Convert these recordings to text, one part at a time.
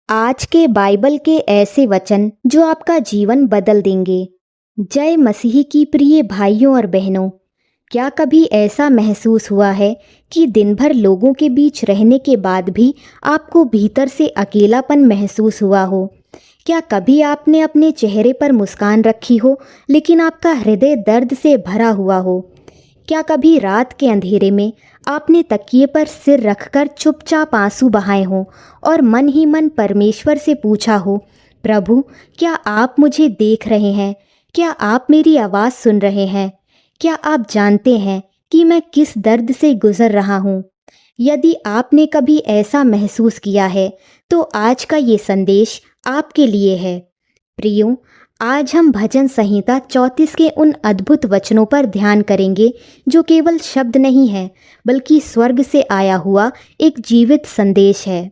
आज के बाइबल के ऐसे वचन जो आपका जीवन बदल देंगे। जय मसीह की प्रिय भाइयों और बहनों, क्या कभी ऐसा महसूस हुआ है कि दिन भर लोगों के बीच रहने के बाद भी आपको भीतर से अकेलापन महसूस हुआ हो? क्या कभी आपने अपने चेहरे पर मुस्कान रखी हो लेकिन आपका हृदय दर्द से भरा हुआ हो? क्या कभी रात के अंधेरे में आपने तकिए पर सिर रखकर चुपचाप आंसू बहाए हों और मन ही मन परमेश्वर से पूछा हो, प्रभु, क्या आप मुझे देख रहे हैं? क्या आप मेरी आवाज़ सुन रहे हैं? क्या आप जानते हैं कि मैं किस दर्द से गुजर रहा हूँ? यदि आपने कभी ऐसा महसूस किया है तो आज का ये संदेश आपके लिए है। प्रियो, आज हम भजन संहिता 34 के उन अद्भुत वचनों पर ध्यान करेंगे जो केवल शब्द नहीं है बल्कि स्वर्ग से आया हुआ एक जीवित संदेश है।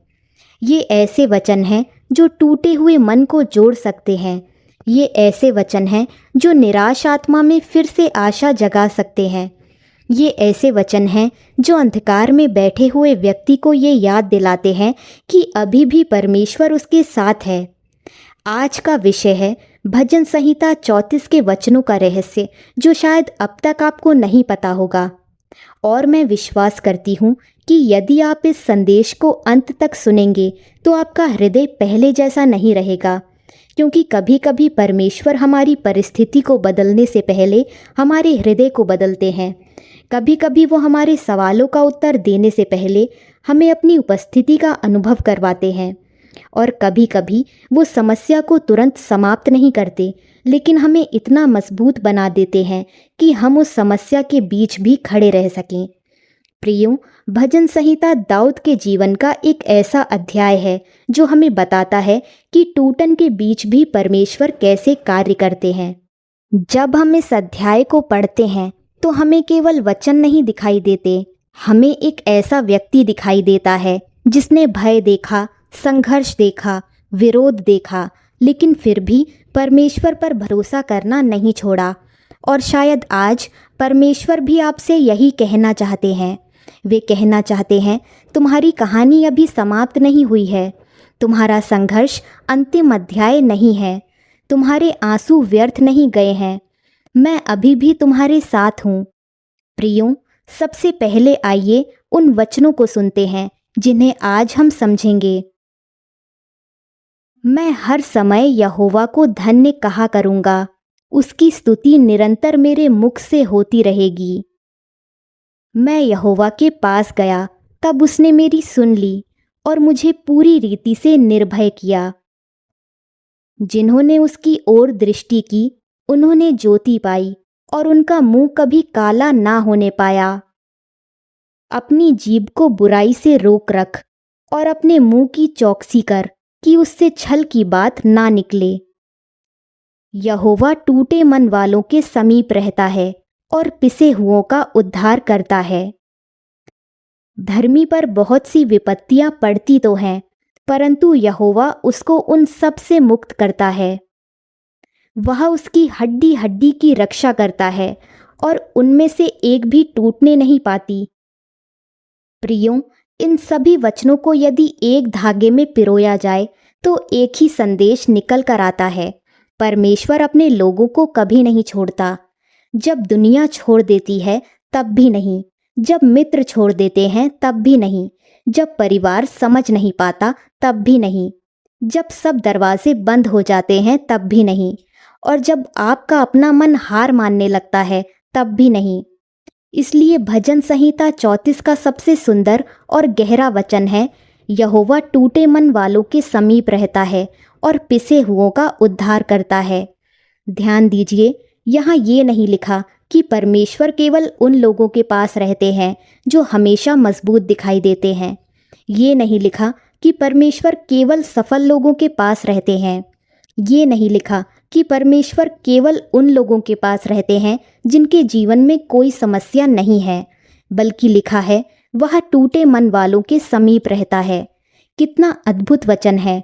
ये ऐसे वचन हैं जो टूटे हुए मन को जोड़ सकते हैं। ये ऐसे वचन हैं जो निराश आत्मा में फिर से आशा जगा सकते हैं। ये ऐसे वचन हैं जो अंधकार में बैठे हुए व्यक्ति को ये याद दिलाते हैं कि अभी भी परमेश्वर उसके साथ है। आज का विषय है भजन संहिता 34 के वचनों का रहस्य जो शायद अब तक आपको नहीं पता होगा। और मैं विश्वास करती हूँ कि यदि आप इस संदेश को अंत तक सुनेंगे तो आपका हृदय पहले जैसा नहीं रहेगा, क्योंकि कभी कभी परमेश्वर हमारी परिस्थिति को बदलने से पहले हमारे हृदय को बदलते हैं। कभी कभी वो हमारे सवालों का उत्तर देने से पहले हमें अपनी उपस्थिति का अनुभव करवाते हैं। और कभी कभी वो समस्या को तुरंत समाप्त नहीं करते, लेकिन हमें इतना मजबूत बना देते हैं कि हम उस समस्या के बीच भी खड़े रह सकें। प्रियो, भजन संहिता दाऊद के जीवन का एक ऐसा अध्याय है जो हमें बताता है कि टूटन के बीच भी परमेश्वर कैसे कार्य करते हैं। जब हम इस अध्याय को पढ़ते हैं तो हमें केवल वचन नहीं दिखाई देते, हमें एक ऐसा व्यक्ति दिखाई देता है जिसने भय देखा, संघर्ष देखा, विरोध देखा, लेकिन फिर भी परमेश्वर पर भरोसा करना नहीं छोड़ा। और शायद आज परमेश्वर भी आपसे यही कहना चाहते हैं। वे कहना चाहते हैं, तुम्हारी कहानी अभी समाप्त नहीं हुई है, तुम्हारा संघर्ष अंतिम अध्याय नहीं है, तुम्हारे आंसू व्यर्थ नहीं गए हैं, मैं अभी भी तुम्हारे साथ हूँ। प्रियो, सबसे पहले आइए उन वचनों को सुनते हैं जिन्हें आज हम समझेंगे। मैं हर समय यहोवा को धन्य कहा करूँगा, उसकी स्तुति निरंतर मेरे मुख से होती रहेगी। मैं यहोवा के पास गया, तब उसने मेरी सुन ली और मुझे पूरी रीति से निर्भय किया। जिन्होंने उसकी ओर दृष्टि की, उन्होंने ज्योति पाई और उनका मुंह कभी काला ना होने पाया। अपनी जीभ को बुराई से रोक रख और अपने मुंह की चौकसी कर कि उससे छल की बात ना निकले। यहोवा टूटे मन वालों के समीप रहता है और पिसे हुओं का उद्धार करता है। धर्मी पर बहुत सी विपत्तियां पड़ती तो हैं, परंतु यहोवा उसको उन सब से मुक्त करता है। वह उसकी हड्डी हड्डी की रक्षा करता है और उनमें से एक भी टूटने नहीं पाती। प्रियो, इन सभी वचनों को यदि एक धागे में पिरोया जाए तो एक ही संदेश निकल कर आता है। परमेश्वर अपने लोगों को कभी नहीं छोड़ता। जब दुनिया छोड़ देती है तब भी नहीं, जब मित्र छोड़ देते हैं तब भी नहीं, जब परिवार समझ नहीं पाता तब भी नहीं, जब सब दरवाजे बंद हो जाते हैं तब भी नहीं, और जब आपका अपना मन हार मानने लगता है तब भी नहीं। इसलिए भजन संहिता 34 का सबसे सुंदर और गहरा वचन है, यहोवा टूटे मन वालों के समीप रहता है और पिसे हुओं का उद्धार करता है। ध्यान दीजिए, यहाँ ये नहीं लिखा कि परमेश्वर केवल उन लोगों के पास रहते हैं जो हमेशा मजबूत दिखाई देते हैं। ये नहीं लिखा कि परमेश्वर केवल सफल लोगों के पास रहते हैं। ये नहीं लिखा कि परमेश्वर केवल उन लोगों के पास रहते हैं जिनके जीवन में कोई समस्या नहीं है, बल्कि लिखा है वह टूटे मन वालों के समीप रहता है। कितना अद्भुत वचन है!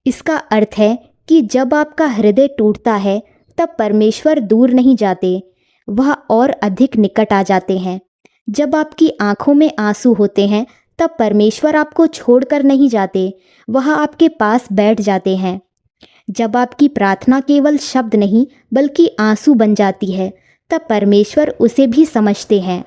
इसका अर्थ है कि जब आपका हृदय टूटता है तब परमेश्वर दूर नहीं जाते, वह और अधिक निकट आ जाते हैं। जब आपकी आंखों में आंसू होते हैं तब परमेश्वर आपको छोड़कर नहीं जाते, वह आपके पास बैठ जाते हैं। जब आपकी प्रार्थना केवल शब्द नहीं बल्कि आंसू बन जाती है, तब परमेश्वर उसे भी समझते हैं।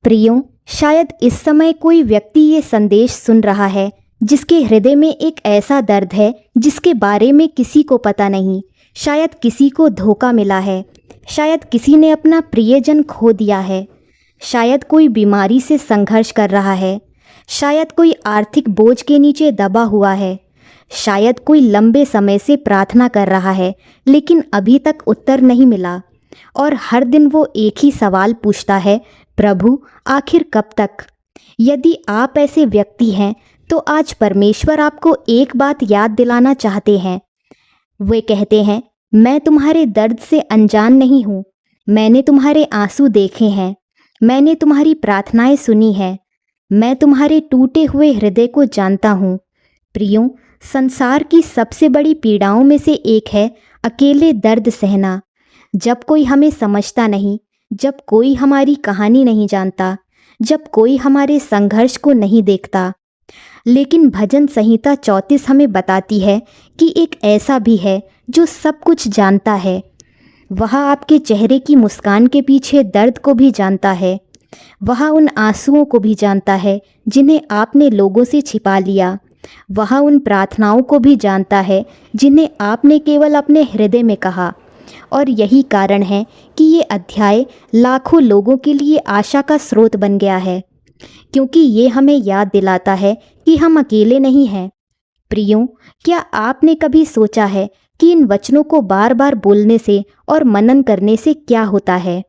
प्रियो, शायद इस समय कोई व्यक्ति ये संदेश सुन रहा है जिसके हृदय में एक ऐसा दर्द है जिसके बारे में किसी को पता नहीं। शायद किसी को धोखा मिला है, शायद किसी ने अपना प्रियजन खो दिया है, शायद कोई बीमारी से संघर्ष कर रहा है, शायद कोई आर्थिक बोझ के नीचे दबा हुआ है, शायद कोई लंबे समय से प्रार्थना कर रहा है लेकिन अभी तक उत्तर नहीं मिला। और हर दिन वो एक ही सवाल पूछता है, प्रभु आखिर कब तक? यदि आप ऐसे व्यक्ति हैं तो आज परमेश्वर आपको एक बात याद दिलाना चाहते हैं। वे कहते हैं, मैं तुम्हारे दर्द से अनजान नहीं हूँ, मैंने तुम्हारे आंसू देखे हैं, मैंने तुम्हारी प्रार्थनाएं सुनी हैं, मैं तुम्हारे टूटे हुए हृदय को जानता हूँ। प्रियो, संसार की सबसे बड़ी पीड़ाओं में से एक है अकेले दर्द सहना। जब कोई हमें समझता नहीं, जब कोई हमारी कहानी नहीं जानता, जब कोई हमारे संघर्ष को नहीं देखता। लेकिन भजन संहिता 34 हमें बताती है कि एक ऐसा भी है जो सब कुछ जानता है। वह आपके चेहरे की मुस्कान के पीछे दर्द को भी जानता है। वह उन आंसुओं को भी जानता है जिन्हें आपने लोगों से छिपा लिया। वह उन प्रार्थनाओं को भी जानता है जिन्हें आपने केवल अपने हृदय में कहा। और यही कारण है कि ये अध्याय लाखों लोगों के लिए आशा का स्रोत बन गया है, क्योंकि ये हमें याद दिलाता है कि हम अकेले नहीं हैं। प्रियो, क्या आपने कभी सोचा है कि इन वचनों को बार बार बोलने से और मनन करने से क्या होता है?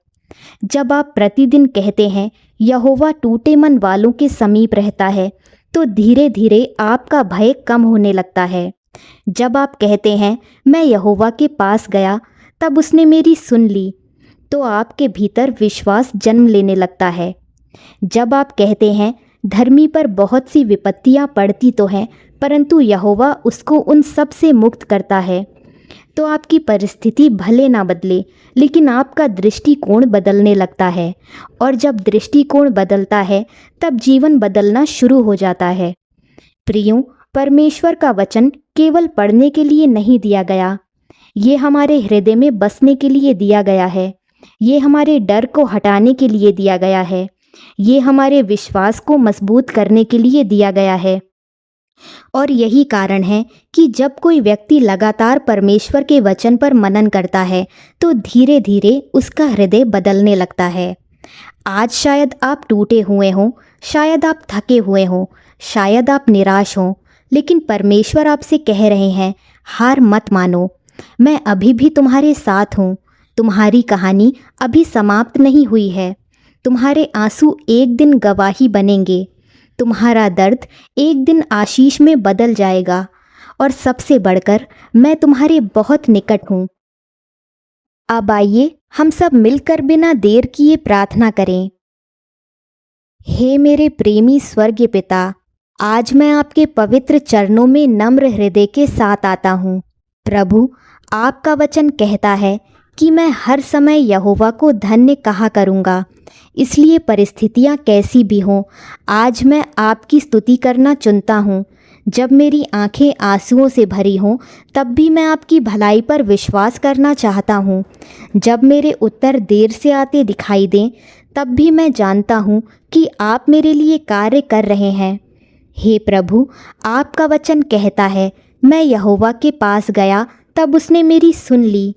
जब आप प्रतिदिन कहते हैं, यहोवा टूटे मन वालों के समीप रहता है, तो धीरे धीरे आपका भय कम होने लगता है। जब आप कहते हैं, मैं यहोवा के पास गया, तब उसने मेरी सुन ली, तो आपके भीतर विश्वास जन्म लेने लगता है। जब आप कहते हैं, धर्मी पर बहुत सी विपत्तियां पड़ती तो हैं, परंतु यहोवा उसको उन सब से मुक्त करता है, तो आपकी परिस्थिति भले ना बदले, लेकिन आपका दृष्टिकोण बदलने लगता है। और जब दृष्टिकोण बदलता है, तब जीवन बदलना शुरू हो जाता है। प्रियो, परमेश्वर का वचन केवल पढ़ने के लिए नहीं दिया गया, ये हमारे हृदय में बसने के लिए दिया गया है। ये हमारे डर को हटाने के लिए दिया गया है। ये हमारे विश्वास को मजबूत करने के लिए दिया गया है। और यही कारण है कि जब कोई व्यक्ति लगातार परमेश्वर के वचन पर मनन करता है, तो धीरे धीरे उसका हृदय बदलने लगता है। आज शायद आप टूटे हुए हों, शायद आप थके हुए हों, शायद आप निराश हों, लेकिन परमेश्वर आपसे कह रहे हैं, हार मत मानो, मैं अभी भी तुम्हारे साथ हूँ। तुम्हारी कहानी अभी समाप्त नहीं हुई है। तुम्हारे आंसू एक दिन गवाही बनेंगे, तुम्हारा दर्द एक दिन आशीष में बदल जाएगा, और सबसे बढ़कर मैं तुम्हारे बहुत निकट हूँ। अब आइए हम सब मिलकर बिना देर किए प्रार्थना करें। हे मेरे प्रेमी स्वर्गीय पिता, आज मैं आपके पवित्र चरणों में नम्र हृदय के साथ आता हूँ। प्रभु, आपका वचन कहता है कि मैं हर समय यहोवा को धन्य कहा करूँगा। इसलिए परिस्थितियाँ कैसी भी हों, आज मैं आपकी स्तुति करना चुनता हूँ। जब मेरी आंखें आंसुओं से भरी हों, तब भी मैं आपकी भलाई पर विश्वास करना चाहता हूँ। जब मेरे उत्तर देर से आते दिखाई दें, तब भी मैं जानता हूँ कि आप मेरे लिए कार्य कर रहे हैं। हे प्रभु, आपका वचन कहता है, मैं यहोवा के पास गया, तब उसने मेरी सुन ली।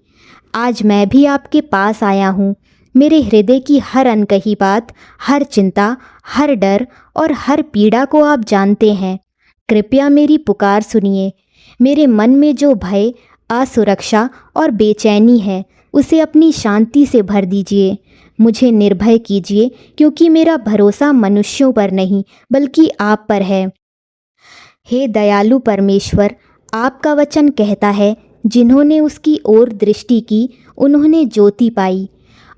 आज मैं भी आपके पास आया हूँ। मेरे हृदय की हर अनकही बात, हर चिंता, हर डर और हर पीड़ा को आप जानते हैं। कृपया मेरी पुकार सुनिए। मेरे मन में जो भय, असुरक्षा और बेचैनी है, उसे अपनी शांति से भर दीजिए। मुझे निर्भय कीजिए, क्योंकि मेरा भरोसा मनुष्यों पर नहीं बल्कि आप पर है। हे दयालु परमेश्वर, आपका वचन कहता है, जिन्होंने उसकी ओर दृष्टि की उन्होंने ज्योति पाई।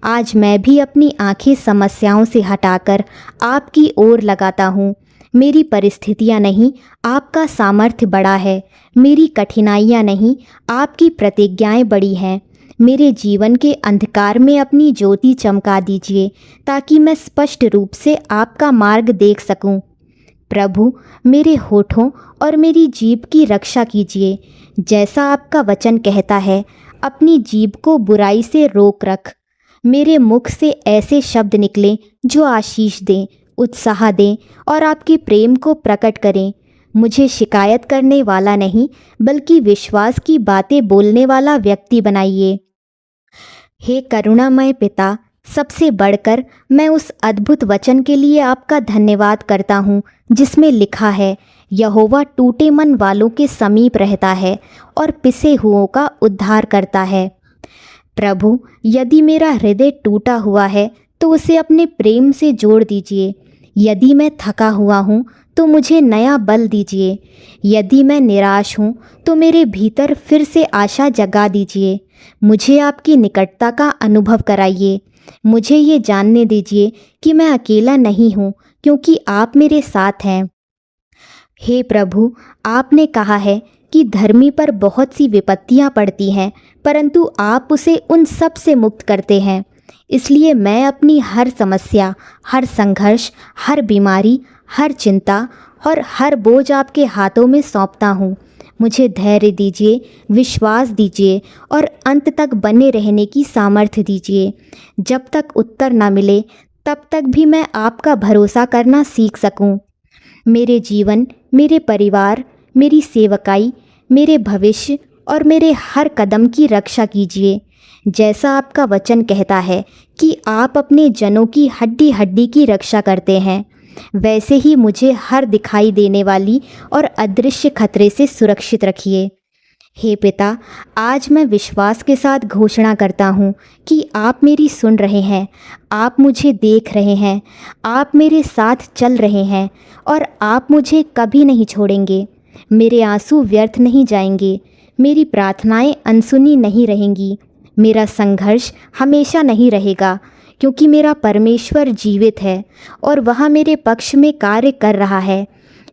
आज मैं भी अपनी आंखें समस्याओं से हटाकर आपकी ओर लगाता हूँ। मेरी परिस्थितियाँ नहीं, आपका सामर्थ्य बड़ा है। मेरी कठिनाइयाँ नहीं, आपकी प्रतिज्ञाएं बड़ी हैं। मेरे जीवन के अंधकार में अपनी ज्योति चमका दीजिए, ताकि मैं स्पष्ट रूप से आपका मार्ग देख सकूं। प्रभु, मेरे होठों और मेरी जीभ की रक्षा कीजिए। जैसा आपका वचन कहता है, अपनी जीभ को बुराई से रोक रख। मेरे मुख से ऐसे शब्द निकलें जो आशीष दें, उत्साह दें और आपके प्रेम को प्रकट करें। मुझे शिकायत करने वाला नहीं, बल्कि विश्वास की बातें बोलने वाला व्यक्ति बनाइए। हे करुणामय पिता, सबसे बढ़कर मैं उस अद्भुत वचन के लिए आपका धन्यवाद करता हूँ जिसमें लिखा है, यहोवा टूटे मन वालों के समीप रहता है और पिसे हुओं का उद्धार करता है। प्रभु, यदि मेरा हृदय टूटा हुआ है तो उसे अपने प्रेम से जोड़ दीजिए। यदि मैं थका हुआ हूँ तो मुझे नया बल दीजिए। यदि मैं निराश हूँ तो मेरे भीतर फिर से आशा जगा दीजिए। मुझे आपकी निकटता का अनुभव कराइए। मुझे ये जानने दीजिए कि मैं अकेला नहीं हूँ, क्योंकि आप मेरे साथ हैं। हे प्रभु, आपने कहा है कि धर्मी पर बहुत सी विपत्तियाँ पड़ती हैं, परंतु आप उसे उन सब से मुक्त करते हैं। इसलिए मैं अपनी हर समस्या, हर संघर्ष, हर बीमारी, हर चिंता और हर बोझ आपके हाथों में सौंपता हूँ। मुझे धैर्य दीजिए, विश्वास दीजिए और अंत तक बने रहने की सामर्थ्य दीजिए। जब तक उत्तर न मिले तब तक भी मैं आपका भरोसा करना सीख सकूं। मेरे जीवन, मेरे परिवार, मेरी सेवकाई, मेरे भविष्य और मेरे हर कदम की रक्षा कीजिए। जैसा आपका वचन कहता है कि आप अपने जनों की हड्डी हड्डी की रक्षा करते हैं, वैसे ही मुझे हर दिखाई देने वाली और अदृश्य खतरे से सुरक्षित रखिए। हे पिता, आज मैं विश्वास के साथ घोषणा करता हूँ कि आप मेरी सुन रहे हैं, आप मुझे देख रहे हैं, आप मेरे साथ चल रहे हैं और आप मुझे कभी नहीं छोड़ेंगे। मेरे आंसू व्यर्थ नहीं जाएंगे, मेरी प्रार्थनाएं अनसुनी नहीं रहेंगी, मेरा संघर्ष हमेशा नहीं रहेगा, क्योंकि मेरा परमेश्वर जीवित है और वह मेरे पक्ष में कार्य कर रहा है।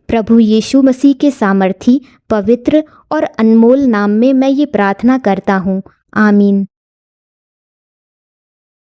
प्रभु यीशु मसीह के सामर्थी, पवित्र और अनमोल नाम में मैं ये प्रार्थना करता हूँ। आमीन।